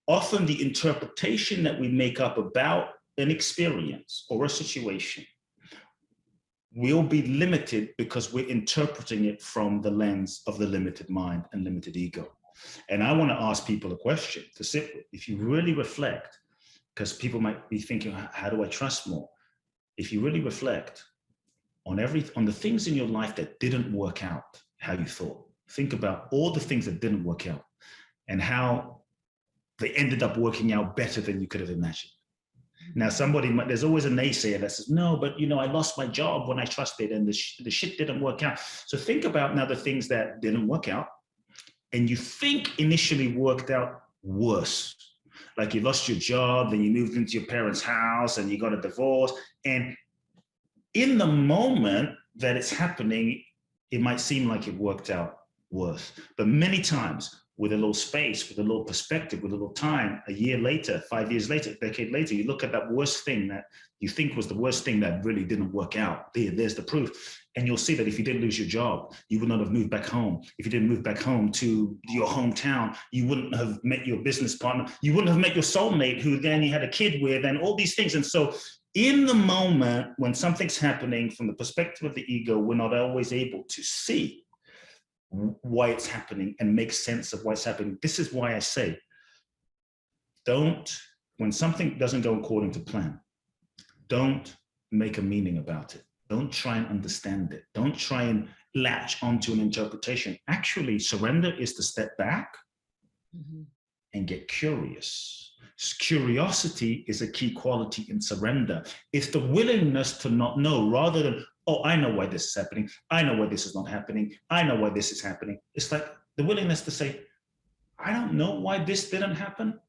often the interpretation that we make up about an experience or a situation will be limited because we're interpreting it from the lens of the limited mind and limited ego. And I want to ask people a question to sit with. If you really reflect, because people might be thinking, how do I trust more? If you really reflect on the things in your life that didn't work out how you thought, think about all the things that didn't work out and how they ended up working out better than you could have imagined. Now, there's always a naysayer that says, no, but I lost my job when I trusted and the shit didn't work out. So think about now the things that didn't work out and you think initially worked out worse. Like you lost your job, then you moved into your parents' house and you got a divorce. And in the moment that it's happening, it might seem like it worked out worse. But many times, with a little space, with a little perspective, with a little time, a year later, 5 years later, a decade later, you look at that worst thing that you think was the worst thing that really didn't work out. There's the proof. And you'll see that if you didn't lose your job, you would not have moved back home. If you didn't move back home to your hometown, you wouldn't have met your business partner. You wouldn't have met your soulmate who then you had a kid with, and all these things. And so in the moment when something's happening from the perspective of the ego, we're not always able to see why it's happening and make sense of why it's happening. This is why I say, when something doesn't go according to plan, don't make a meaning about it. Don't try and understand it. Don't try and latch onto an interpretation. Actually, surrender is to step back and get curious. Curiosity is a key quality in surrender. It's the willingness to not know, rather than, oh, I know why this is happening. I know why this is not happening. I know why this is happening. It's like the willingness to say, I don't know why this didn't happen.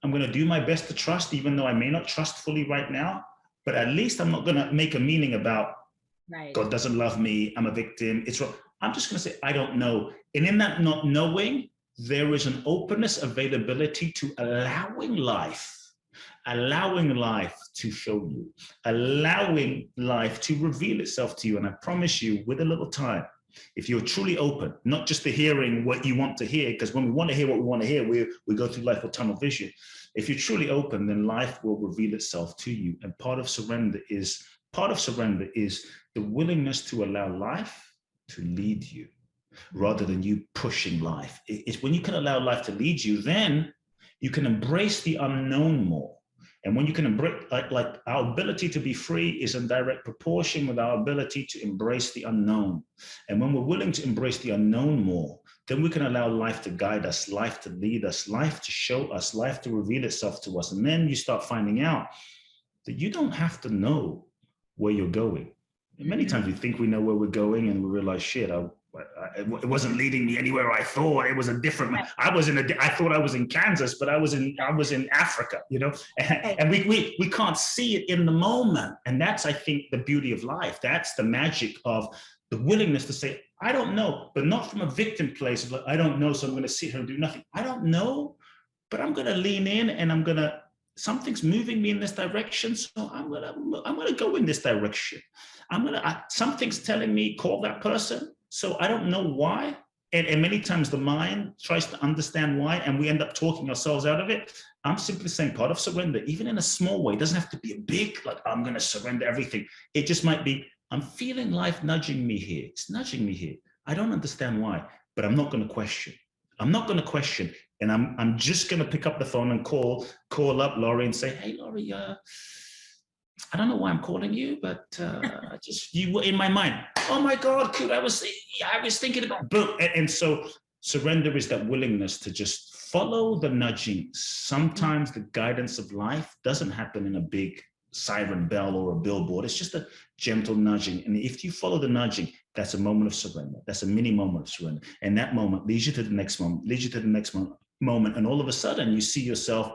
I'm going to do my best to trust, even though I may not trust fully right now. But at least I'm not going to make a meaning about God doesn't love me, I'm a victim, it's wrong. I'm just going to say, I don't know. And in that not knowing, there is an openness, availability to allowing life to show you, allowing life to reveal itself to you. And I promise you, with a little time, if you're truly open, not just to hearing what you want to hear, because when we want to hear what we want to hear, we go through life with tunnel vision. If you're truly open, then life will reveal itself to you. And part of surrender is the willingness to allow life to lead you rather than you pushing life. It's when you can allow life to lead you, then you can embrace the unknown more. And when you can embrace, like our ability to be free is in direct proportion with our ability to embrace the unknown. And when we're willing to embrace the unknown more, then we can allow life to guide us, life to lead us, life to show us, life to reveal itself to us. And then you start finding out that you don't have to know where you're going. And many times we think we know where we're going and we realize, shit, it wasn't leading me anywhere I thought. It was a different. I thought I was in Kansas, but I was in Africa, you know. And we can't see it in the moment. And that's, I think, the beauty of life. That's the magic of the willingness to say, I don't know, but not from a victim place of like, I don't know, so I'm going to sit here and do nothing. I don't know, but I'm going to lean in and something's moving me in this direction, so I'm gonna go in this direction. Something's telling me call that person. So I don't know why. And many times the mind tries to understand why, and we end up talking ourselves out of it. I'm simply saying part of surrender, even in a small way, it doesn't have to be a big, like I'm going to surrender everything. It just might be, I'm feeling life nudging me here. It's nudging me here. I don't understand why, but I'm not going to question. I'm not going to question. And I'm just going to pick up the phone and call up Loree and say, hey, Loree, I don't know why I'm calling you, but you were in my mind. Oh my God, I was thinking about boom. And so surrender is that willingness to just follow the nudging. Sometimes the guidance of life doesn't happen in a big siren bell or a billboard. It's just a gentle nudging. And if you follow the nudging, that's a moment of surrender. That's a mini moment of surrender. And that moment leads you to the next moment, leads you to the next moment. And all of a sudden you see yourself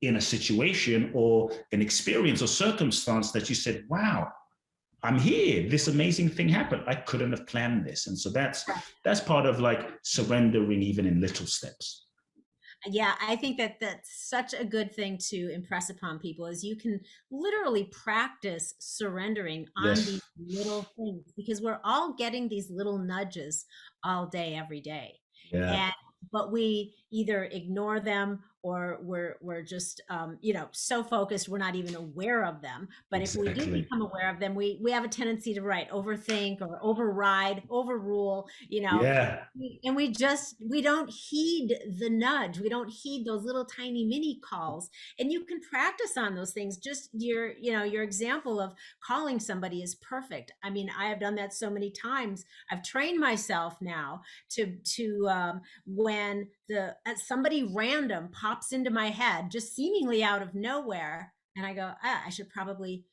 in a situation or an experience or circumstance that you said, wow, I'm here. This amazing thing happened. I couldn't have planned this. And so that's part of like surrendering even in little steps. Yeah, I think that that's such a good thing to impress upon people is you can literally practice surrendering on these little things because we're all getting these little nudges all day, every day. Yeah. But we either ignore them or we're just so focused we're not even aware of them. But exactly. If we do become aware of them, we have a tendency to overthink or override, overrule, and we don't heed the nudge. We don't heed those little tiny mini calls. And you can practice on those things. Just your example of calling somebody is perfect. I mean, I have done that so many times. I've trained myself now to when somebody random pops into my head, just seemingly out of nowhere, and I go, I should probably,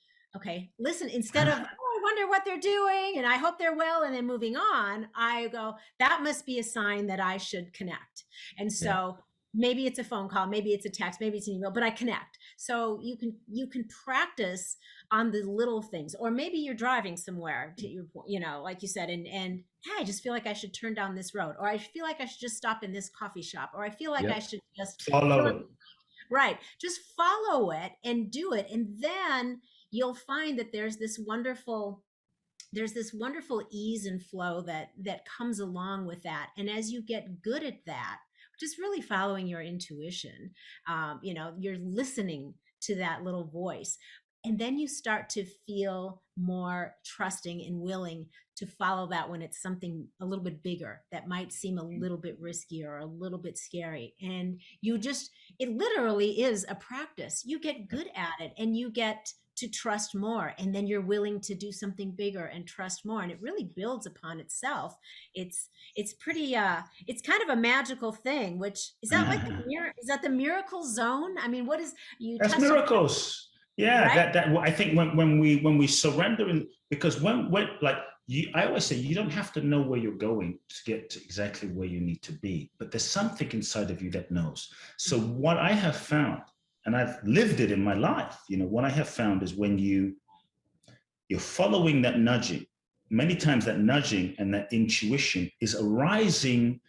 listen, instead of, I wonder what they're doing, and I hope they're well, and then moving on, I go, that must be a sign that I should connect. And so maybe it's a phone call, maybe it's a text, maybe it's an email, but I connect. So you can practice on the little things, or maybe you're driving somewhere to your, like you said, and hey, I just feel like I should turn down this road, or I feel like I should just stop in this coffee shop, or I feel like I should just follow it. Right. Just follow it and do it. And then you'll find that there's this wonderful there's this wonderful ease and flow that comes along with that. And as you get good at that, just really following your intuition, you're listening to that little voice. And then you start to feel more trusting and willing to follow that when it's something a little bit bigger that might seem a little bit risky or a little bit scary. And it literally is a practice. You get good at it and you get to trust more, and then you're willing to do something bigger and trust more, and it really builds upon itself. It's pretty it's kind of a magical thing. Which is that like is that the miracle zone? I mean, what is you That's miracles. Yeah, right? that I think when we surrender, because when like I always say, you don't have to know where you're going to get to exactly where you need to be, but there's something inside of you that knows. So what I have found, and I've lived it in my life, what I have found is when you're following that nudging, many times that nudging and that intuition is arising.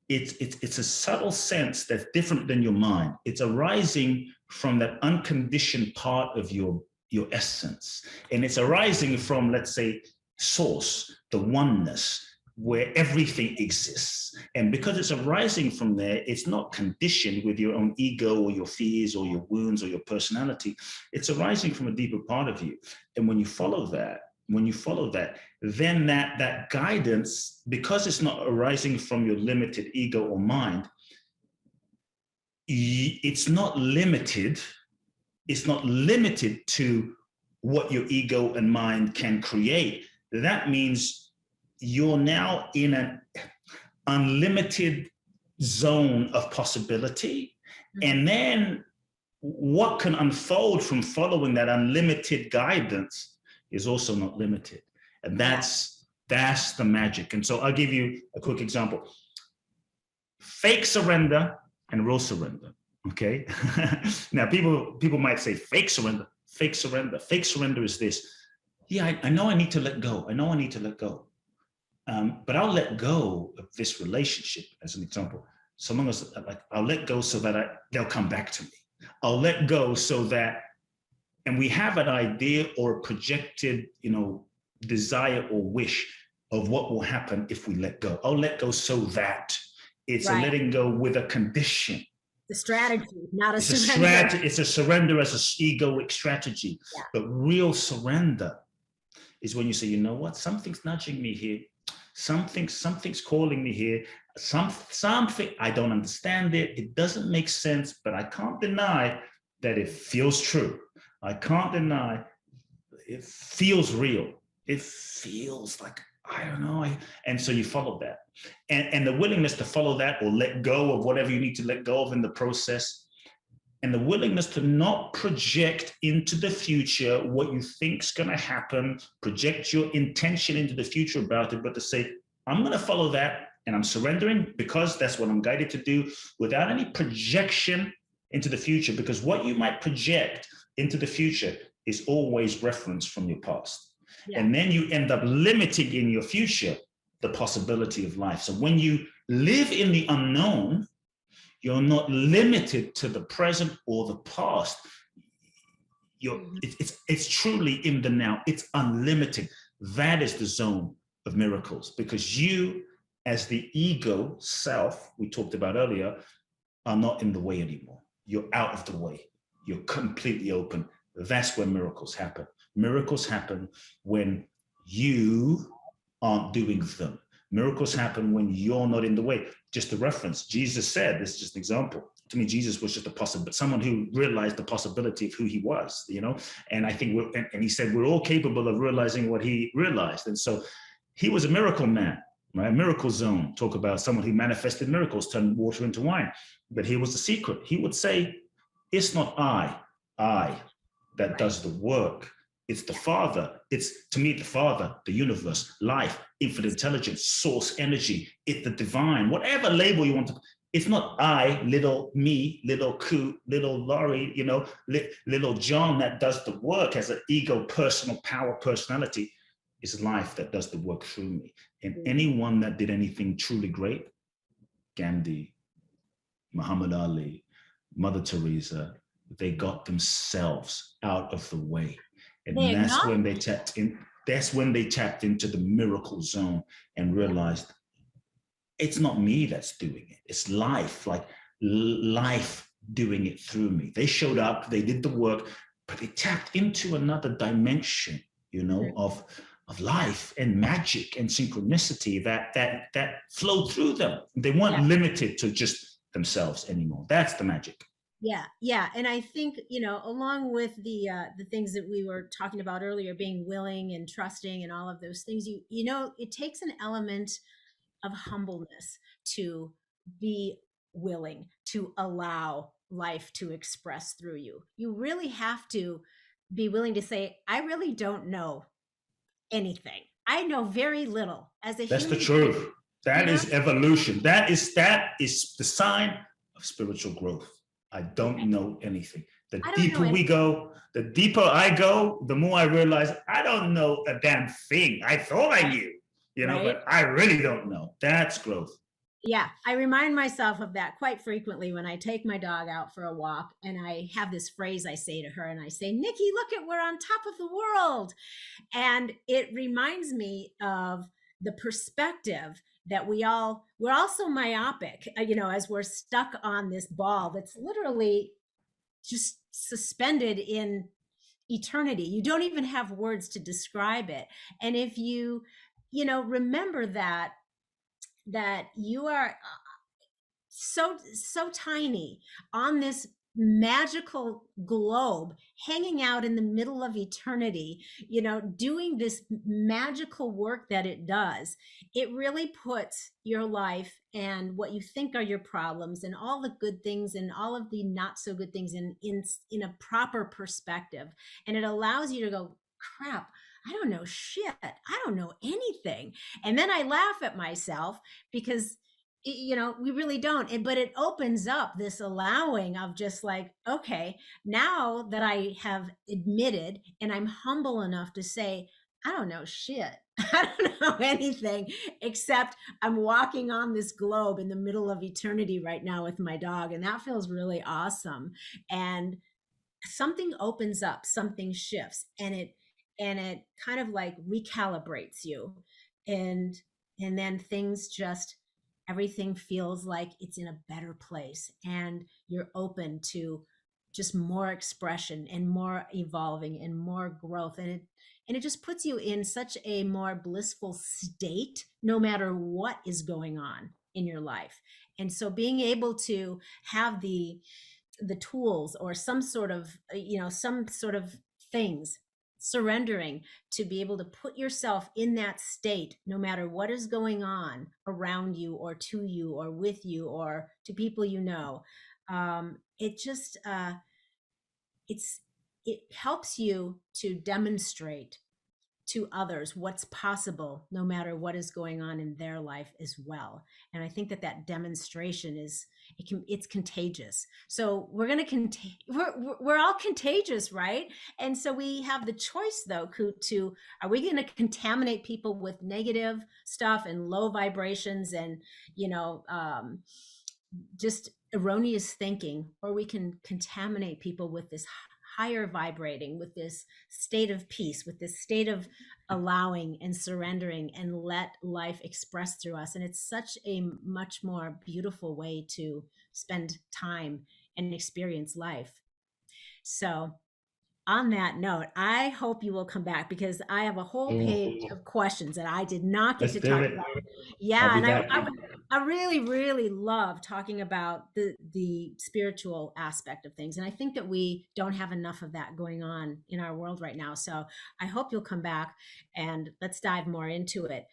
It's a subtle sense that's different than your mind. It's arising from that unconditioned part of your essence. And it's arising from, let's say, source, the oneness, where everything exists. And because it's arising from there, it's not conditioned with your own ego or your fears or your wounds or your personality. It's arising from a deeper part of you. And when you follow that, then that guidance, because it's not arising from your limited ego or mind, it's not limited to what your ego and mind can create. That means you're now in an unlimited zone of possibility. And then what can unfold from following that unlimited guidance is also not limited. And that's the magic. And so I'll give you a quick example. Fake surrender and real surrender, okay? Now, people might say fake surrender. Fake surrender is this. Yeah, I know I need to let go. But I'll let go of this relationship, as an example. So long as, like, I'll let go so that they'll come back to me. I'll let go so that, and we have an idea or a projected, desire or wish of what will happen if we let go. I'll let go so that it's a letting go with a condition. The strategy, not a surrender. Strategy. It's a surrender as an egoic strategy. Yeah. But real surrender is when you say, you know what, something's nudging me here. Something's calling me here. Something, I don't understand it. It doesn't make sense, but I can't deny that it feels true. I can't deny it feels real. It feels like, I don't know. And so you follow that. And the willingness to follow that or let go of whatever you need to let go of in the process. And the willingness to not project into the future what you think's going to happen, project your intention into the future about it, but to say, I'm going to follow that and I'm surrendering because that's what I'm guided to do without any projection into the future, because what you might project into the future is always reference from your past. Yeah. And then you end up limiting in your future the possibility of life. So when you live in the unknown, you're not limited to the present or the past. It's truly in the now. It's unlimited. That is the zone of miracles, because you, as the ego self we talked about earlier, are not in the way anymore. You're out of the way. You're completely open. That's where miracles happen. Miracles happen when you aren't doing them. Miracles happen when you're not in the way. Just a reference, Jesus said, this is just an example. To me, Jesus was just someone who realized the possibility of who he was, And I think and he said, we're all capable of realizing what he realized. And so he was a miracle man, right? Miracle zone. Talk about someone who manifested miracles, turned water into wine. But here was the secret. He would say, it's not I that does the work. It's the Father. It's, to me, the Father, the universe, life, infinite intelligence, source energy. It's the divine, whatever label you want to. It's not I, little me, little Kute, little Loree, little John that does the work as an ego, personal power, personality. It's life that does the work through me. And anyone that did anything truly great, Gandhi, Muhammad Ali, Mother Teresa, they got themselves out of the way. And that's when they tapped in. that's when they tapped into the miracle zone and realized it's not me that's doing it. It's life, like life doing it through me. They showed up, they did the work, but they tapped into another dimension, you know, of life and magic and synchronicity that flowed through them. They weren't limited to just themselves anymore. That's the magic. Yeah. And I think, you know, along with the things that we were talking about earlier, being willing and trusting and all of those things, you know, it takes an element of humbleness to be willing to allow life to express through you. You really have to be willing to say, I really don't know anything. I know very little as a That's human. the truth. That is evolution. That is the sign of spiritual growth. I don't know anything. The deeper we go, the deeper I go, the more I realize I don't know a damn thing. I thought I knew, you know, but I really don't know. That's growth. Yeah, I remind myself of that quite frequently when I take my dog out for a walk, and I have this phrase I say to her, and I say, Nikki, look at, we're on top of the world. And it reminds me of the perspective that we're also myopic, you know, as we're stuck on this ball that's literally just suspended in eternity. You don't even have words to describe it. And if you remember that you are so tiny on this magical globe hanging out in the middle of eternity, you know, doing this magical work that it does, it really puts your life and what you think are your problems and all the good things and all of the not so good things in a proper perspective. And it allows you to go, crap, I don't know shit. I don't know anything. And then I laugh at myself because, you know, we really don't. But it opens up this allowing of just like, okay, now that I have admitted and I'm humble enough to say, I don't know shit. I don't know anything except I'm walking on this globe in the middle of eternity right now with my dog. And that feels really awesome. And something opens up, something shifts, and it kind of like recalibrates you. And then things just, everything feels like it's in a better place, and you're open to just more expression and more evolving and more growth. And it just puts you in such a more blissful state, no matter what is going on in your life. And so being able to have the tools or some sort of things, surrendering to be able to put yourself in that state, no matter what is going on around you or to you or with you or to people, you know, it just, it helps you to demonstrate to others what's possible, no matter what is going on in their life as well. And I think that demonstration it's contagious. So we're all contagious, right? And so we have the choice though, Kute, are we going to contaminate people with negative stuff and low vibrations and, you know, just erroneous thinking, or we can contaminate people with this higher vibrating, with this state of peace, with this state of allowing and surrendering and let life express through us. And it's such a much more beautiful way to spend time and experience life. So on that note, I hope you will come back because I have a whole page of questions that I did not get to talk about. Yeah, and I really, really love talking about the spiritual aspect of things. And I think that we don't have enough of that going on in our world right now. So I hope you'll come back and let's dive more into it.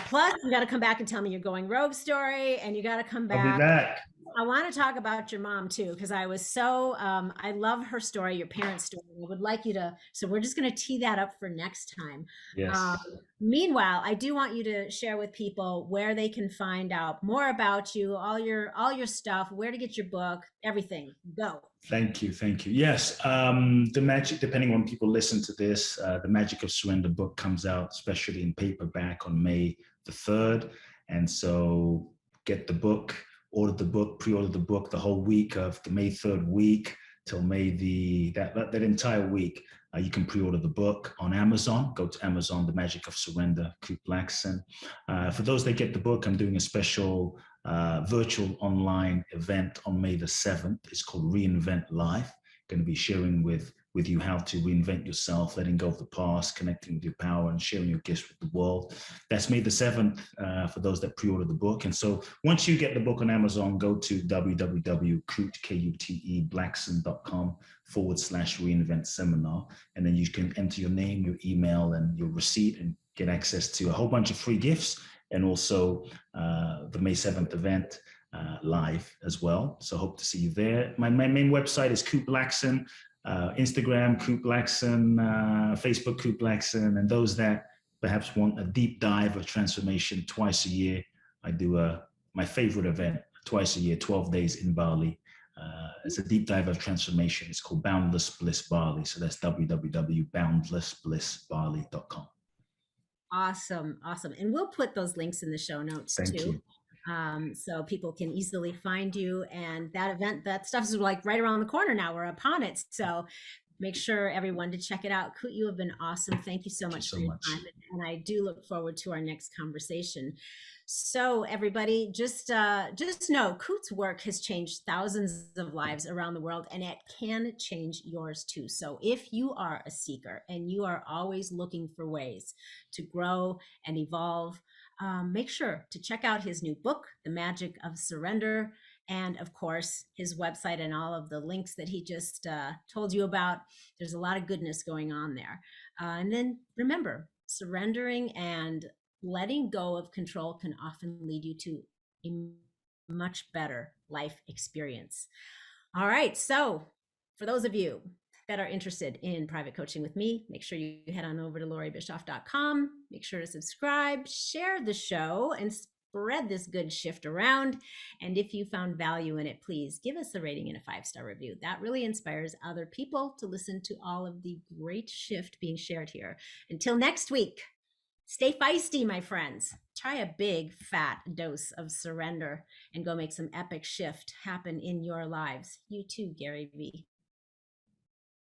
Plus, you got to come back and tell me your going rogue story, and you got to come back. I'll be back. I want to talk about your mom too, because I was so, I love her story, your parents' story. I would like you to, so we're just going to tee that up for next time. Yes. Meanwhile, I do want you to share with people where they can find out more about you, all your stuff, where to get your book, everything. Go. Thank you. Yes. The Magic, depending on people listen to this, the Magic of Surrender book comes out, especially in paperback on May the 3rd. And so get the book, order the book, pre-order the book the whole week of the May 3rd week till May that entire week. You can pre-order the book on Amazon. Go to Amazon, The Magic of Surrender, Kute Blackson. For those that get the book, I'm doing a special virtual online event on May the 7th. It's called Reinvent Life. Going to be sharing with you how to reinvent yourself, letting go of the past, connecting with your power, and sharing your gifts with the world. That's May the 7th for those that pre-order the book. And so once you get the book on Amazon, go to www.kuteblackson.com/reinvent seminar. And then you can enter your name, your email, and your receipt and get access to a whole bunch of free gifts, and also the May 7th event live as well. So hope to see you there. My main website is Kute Blackson, Instagram Kute Blackson, Facebook Kute Blackson. And those that perhaps want a deep dive of transformation twice a year, I do my favorite event twice a year, 12 days in Bali. It's a deep dive of transformation. It's called Boundless Bliss Bali. So that's www.boundlessblissbali.com. Awesome. And we'll put those links in the show notes too. Thank you. So people can easily find you. And that event, that stuff is like right around the corner now. We're upon it. So make sure everyone to check it out. Kute, you have been awesome. Thank you so much for your time. And I do look forward to our next conversation. So everybody, just know Kute's work has changed thousands of lives around the world, and it can change yours too. So if you are a seeker and you are always looking for ways to grow and evolve, make sure to check out his new book, The Magic of Surrender, and of course, his website and all of the links that he just told you about. There's a lot of goodness going on there. And then remember, surrendering and letting go of control can often lead you to a much better life experience. All right. So for those of you that are interested in private coaching with me, make sure you head on over to LoreeBischoff.com. Make sure to subscribe, share the show, and spread this good shift around. And if you found value in it, please give us a rating and a 5-star review. That really inspires other people to listen to all of the great shift being shared here. Until next week, stay feisty, my friends. Try a big, fat dose of surrender and go make some epic shift happen in your lives. You too, Gary V.